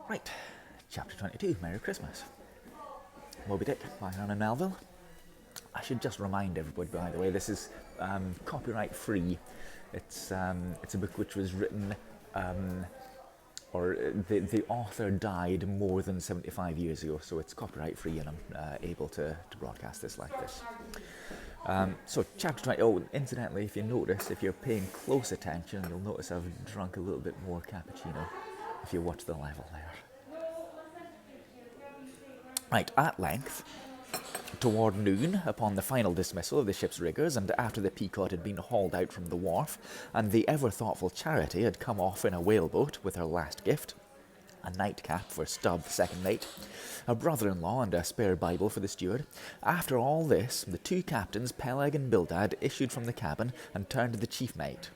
Right, chapter 22, Merry Christmas. Moby Dick by Herman Melville. I should just remind everybody, by the way, this is copyright free. It's a book which was written, or the author died more than 75 years ago, so it's copyright free, and I'm able to broadcast this like this. So chapter 20, incidentally, if you notice, if you're paying close attention, you'll notice I've drunk a little bit more cappuccino if you watch the level there. Right, at length, toward noon, upon the final dismissal of the ship's riggers, and after the Pequod had been hauled out from the wharf, and the ever-thoughtful Charity had come off in a whaleboat with her last gift, a nightcap for Stubb, second mate, a brother-in-law and a spare Bible for the steward. After all this, the two captains, Peleg and Bildad, issued from the cabin and turned to the chief mate.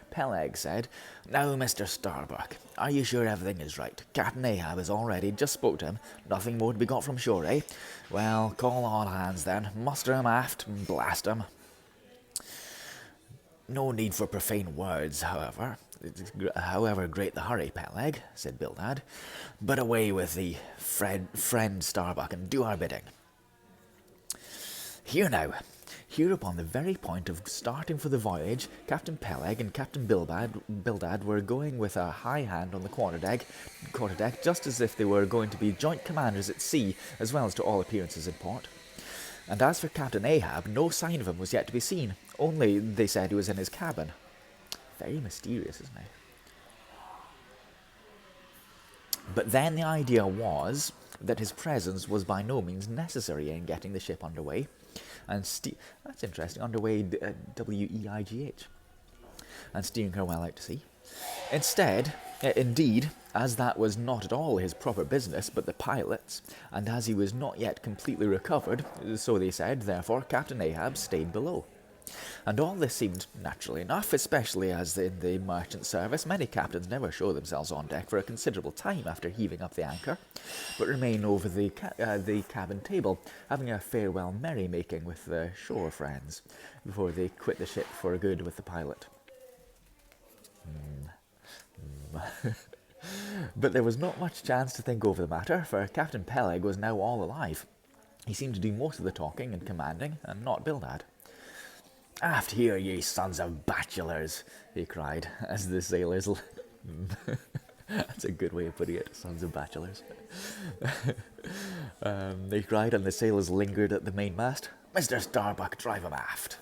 Peleg said, "Now, Mr. Starbuck, are you sure everything is right? Captain Ahab is all ready, just spoke to him. Nothing more to be got from shore, eh? Well, call all hands then. Muster 'em aft and blast 'em." "No need for profane words, however great the hurry, Peleg," said Bildad. "But away with thee, friend Starbuck, and do our bidding. Here upon the very point of starting for the voyage, Captain Peleg and Captain Bildad were going with a high hand on the quarterdeck, just as if they were going to be joint commanders at sea, as well as to all appearances in port. And as for Captain Ahab, no sign of him was yet to be seen, only they said he was in his cabin. Very mysterious, isn't it? But then the idea was that his presence was by no means necessary in getting the ship underway, and that's interesting, underway, W-E-I-G-H, and steering her well out to sea. Indeed, as that was not at all his proper business, but the pilot's, and as he was not yet completely recovered, so they said, therefore Captain Ahab stayed below. And all this seemed natural enough, especially as in the merchant service many captains never show themselves on deck for a considerable time after heaving up the anchor, but remain over the cabin table, having a farewell merry-making with their shore friends, before they quit the ship for good with the pilot. But there was not much chance to think over the matter, for Captain Peleg was now all alive. He seemed to do most of the talking and commanding, and not Bildad. "Aft here, ye sons of bachelors," he cried, as the sailors... That's a good way of putting it, sons of bachelors. They cried, and the sailors lingered at the mainmast. "Mr. Starbuck, drive him aft."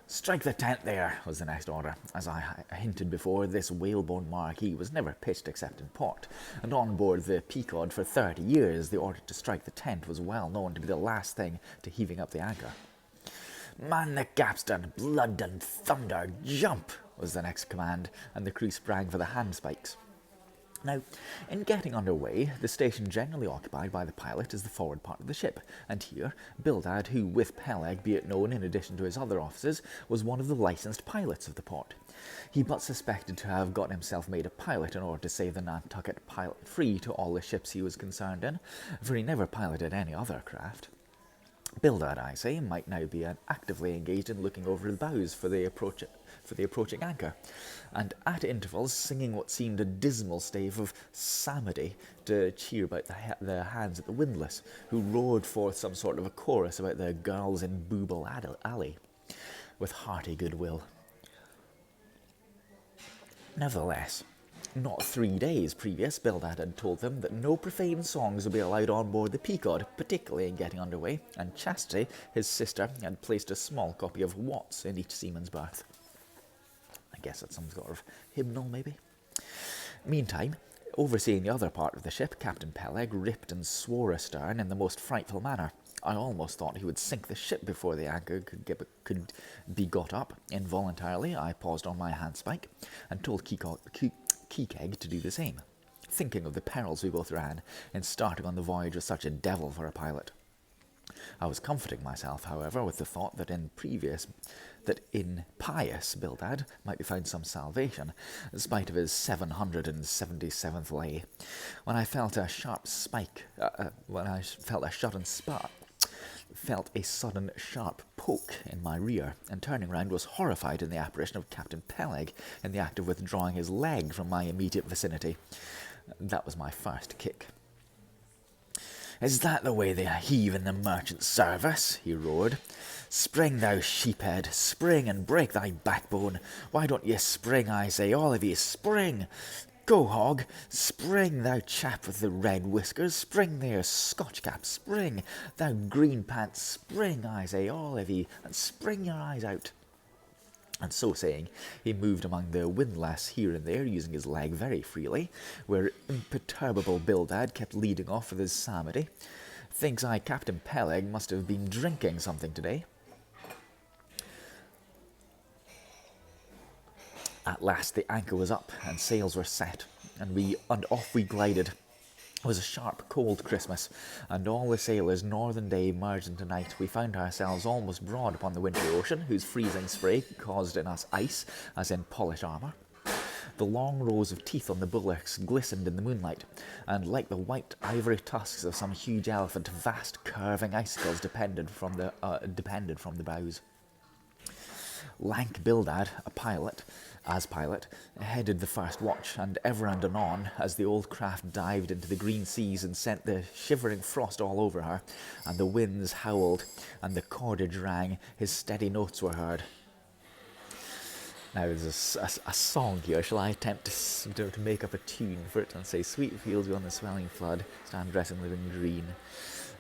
"Strike the tent there," was the next order. As I hinted before, this whale-borne marquee was never pitched except in port, and on board the Pequod for 30 years the order to strike the tent was well known to be the last thing to heaving up the anchor. "Man the capstan, blood and thunder, jump!" was the next command, and the crew sprang for the handspikes. Now, in getting under way, the station generally occupied by the pilot is the forward part of the ship, and here Bildad, who with Peleg, be it known, in addition to his other officers, was one of the licensed pilots of the port. He but suspected to have got himself made a pilot in order to save the Nantucket pilot free to all the ships he was concerned in, for he never piloted any other craft. Bildad, I say, might now be actively engaged in looking over the bows for the approaching anchor, and at intervals singing what seemed a dismal stave of psalmody to cheer about the hands at the windlass, who roared forth some sort of a chorus about the girls in Booble Alley, with hearty goodwill. Nevertheless, not 3 days previous, Bildad had told them that no profane songs would be allowed on board the Pequod, particularly in getting under way, and Chastity, his sister, had placed a small copy of Watts in each seaman's berth. I guess that's some sort of hymnal, maybe. Meantime, overseeing the other part of the ship, Captain Peleg ripped and swore astern in the most frightful manner. I almost thought he would sink the ship before the anchor could be got up. Involuntarily, I paused on my handspike and told Kekeg to do the same, thinking of the perils we both ran in starting on the voyage with such a devil for a pilot. I was comforting myself, however, with the thought that in pious Bildad might be found some salvation, in spite of his 777th lay, when I felt a sudden sharp poke in my rear, and turning round was horrified in the apparition of Captain Peleg in the act of withdrawing his leg from my immediate vicinity. That was my first kick. "Is that the way they heave in the merchant service?" he roared. "Spring, thou sheephead, spring and break thy backbone. Why don't ye spring, I say, all of ye, spring! Go, hog, spring, thou chap with the red whiskers, spring there, Scotch cap, spring, thou green pants, spring, I say, all of ye, and spring your eyes out." And so saying, he moved among the windlass here and there, using his leg very freely, where imperturbable Bildad kept leading off with his psalmody. Thinks I Captain Peleg must have been drinking something today. At last the anchor was up, and sails were set, and off we glided. It was a sharp, cold Christmas, and all the sailors' northern day merged into night. We found ourselves almost broad upon the wintry ocean, whose freezing spray caused in us ice, as in polished armour. The long rows of teeth on the bulwarks glistened in the moonlight, and like the white ivory tusks of some huge elephant, vast curving icicles depended from the bows. Lank Bildad, as pilot, headed the first watch, and ever and anon, as the old craft dived into the green seas and sent the shivering frost all over her, and the winds howled, and the cordage rang, his steady notes were heard. Now there's a song here. Shall I attempt to make up a tune for it and say, "Sweet fields beyond the swelling flood, stand dressed in living green.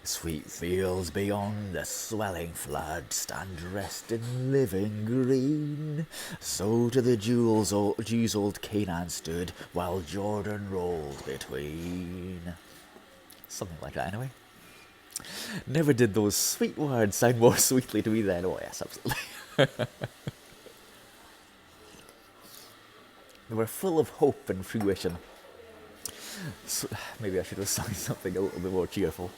Sweet fields beyond the swelling flood, stand dressed in living green. So to the Jews old Canaan stood, while Jordan rolled between." Something like that, anyway. Never did those sweet words sound more sweetly to me then. Oh yes, absolutely. They were full of hope and fruition. So, maybe I should have sung something a little bit more cheerful.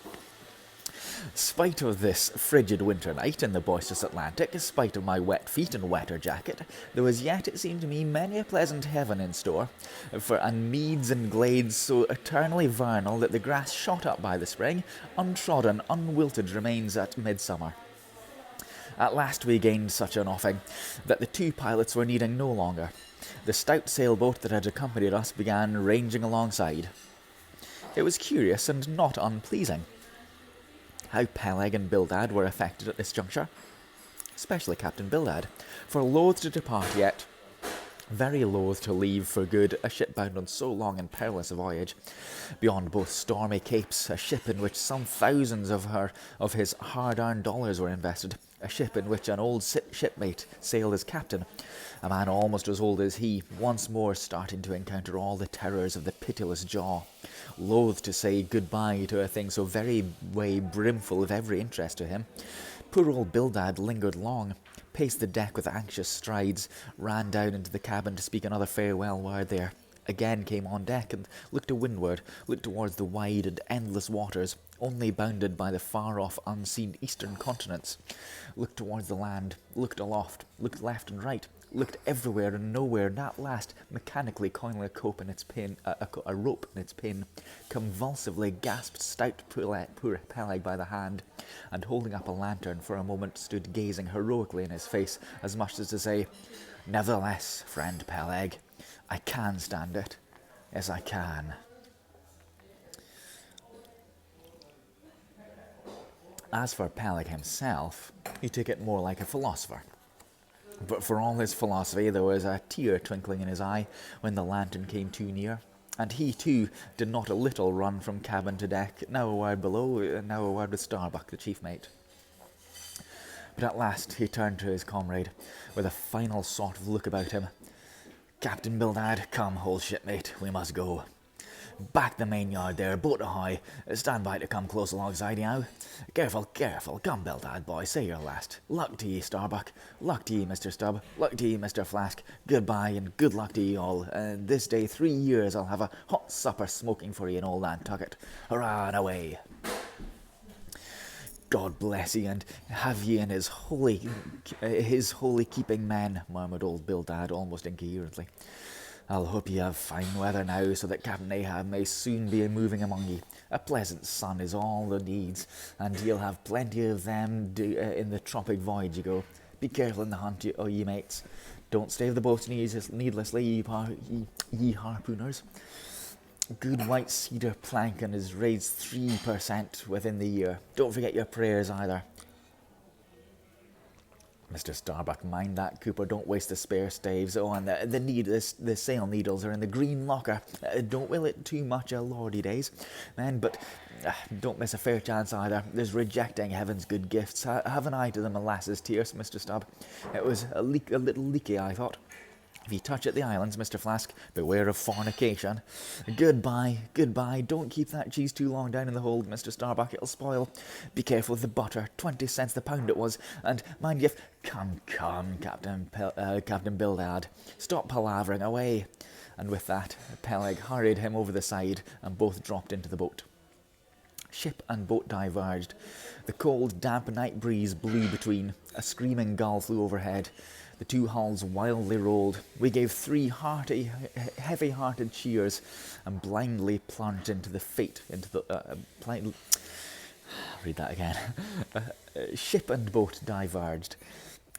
Spite of this frigid winter night in the boisterous Atlantic, spite of my wet feet and wetter jacket, there was yet, it seemed to me, many a pleasant heaven in store, and meads and glades so eternally vernal that the grass shot up by the spring, untrodden, unwilted remains at midsummer. At last we gained such an offing that the two pilots were needing no longer. The stout sailboat that had accompanied us began ranging alongside. It was curious and not unpleasing. How Peleg and Bildad were affected at this juncture, especially Captain Bildad, for loath to depart yet, very loath to leave for good a ship bound on so long and perilous a voyage, beyond both stormy capes, a ship in which some thousands of his hard-earned dollars were invested, a ship in which an old shipmate sailed as captain, a man almost as old as he, once more starting to encounter all the terrors of the pitiless jaw, loath to say goodbye to a thing so very way brimful of every interest to him. Poor old Bildad lingered long, paced the deck with anxious strides, ran down into the cabin to speak another farewell word there, again came on deck and looked to windward, looked towards the wide and endless waters, only bounded by the far-off unseen eastern continents, looked towards the land, looked aloft, looked left and right, looked everywhere and nowhere, and at last, mechanically coiling a rope in its pin, convulsively gasped stout poor Peleg by the hand, and holding up a lantern for a moment stood gazing heroically in his face, as much as to say, "Nevertheless, friend Peleg, I can stand it. Yes, I can." As for Peleg himself, he took it more like a philosopher. But for all his philosophy, there was a tear twinkling in his eye when the lantern came too near, and he, too, did not a little run from cabin to deck, now a word below, now a word with Starbuck, the chief mate. But at last he turned to his comrade, with a final sort of look about him. "Captain Bildad, come, old shipmate, we must go. Back the mainyard there, boat ahoy. Stand by to come close alongside now. Careful, careful. Come, Bildad, boy, say your last. Luck to ye, Starbuck. Luck to ye, Mr. Stubb. Luck to ye, Mr. Flask. Goodbye, and good luck to ye all. And this day 3 years I'll have a hot supper smoking for ye in old Nantucket. Hurrah and away." "God bless ye, and have ye in his holy keeping men," murmured old Bildad almost incoherently. "I'll hope ye have fine weather now, so that Captain Ahab may soon be moving among ye. A pleasant sun is all the needs, and ye'll have plenty of them in the tropic voyage you go. Be careful in the hunt, ye mates. Don't stave the boats needlessly, ye harpooners. Good white cedar plankton is raised 3% within the year. Don't forget your prayers either. Mr. Starbuck, mind that, Cooper. Don't waste the spare staves. Oh, and the sail needles are in the green locker. Don't will it too much, lordy days, man. But don't miss a fair chance either. There's rejecting heaven's good gifts. Have an eye to the molasses tears, Mr. Stubb. It was a little leaky, I thought. If you touch at the islands, Mr. Flask, beware of fornication. Goodbye, goodbye. Don't keep that cheese too long down in the hold, Mr. Starbuck. It'll spoil. Be careful with the butter. 20 cents the pound it was. And mind you, come, Captain Bildad. Stop palavering away. And with that, Peleg hurried him over the side, and both dropped into the boat. Ship and boat diverged. The cold, damp night breeze blew between. A screaming gull flew overhead. The two hulls wildly rolled. We gave 3 hearty, heavy-hearted cheers and blindly plunged into the read that again. Ship and boat diverged.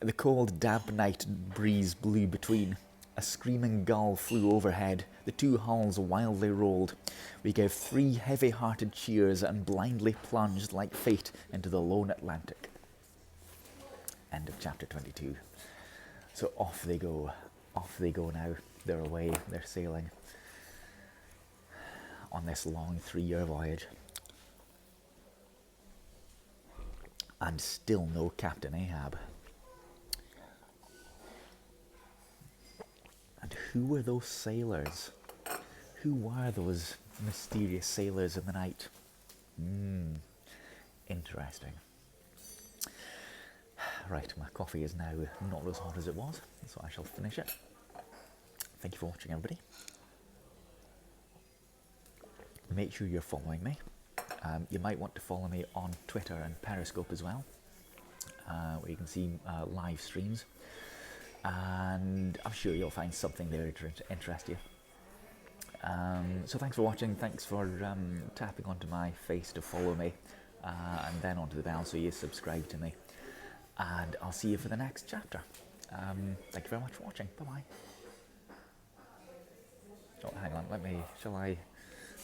The cold, damp night breeze blew between. A screaming gull flew overhead. The two hulls wildly rolled. We gave 3 heavy-hearted cheers and blindly plunged like fate into the lone Atlantic. End of chapter 22. So off they go now. They're away, they're sailing on this long 3-year voyage. And still no Captain Ahab. And who were those sailors? Who were those mysterious sailors in the night? Interesting. Right, my coffee is now not as hot as it was, so I shall finish it. Thank you for watching, everybody. Make sure you're following me. You might want to follow me on Twitter and Periscope as well, where you can see live streams. And I'm sure you'll find something there to interest you. So thanks for watching. Thanks for tapping onto my face to follow me, and then onto the bell so you subscribe to me. And I'll see you for the next chapter. Thank you very much for watching. Bye-bye. Oh, hang on. Shall I?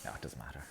No, it doesn't matter.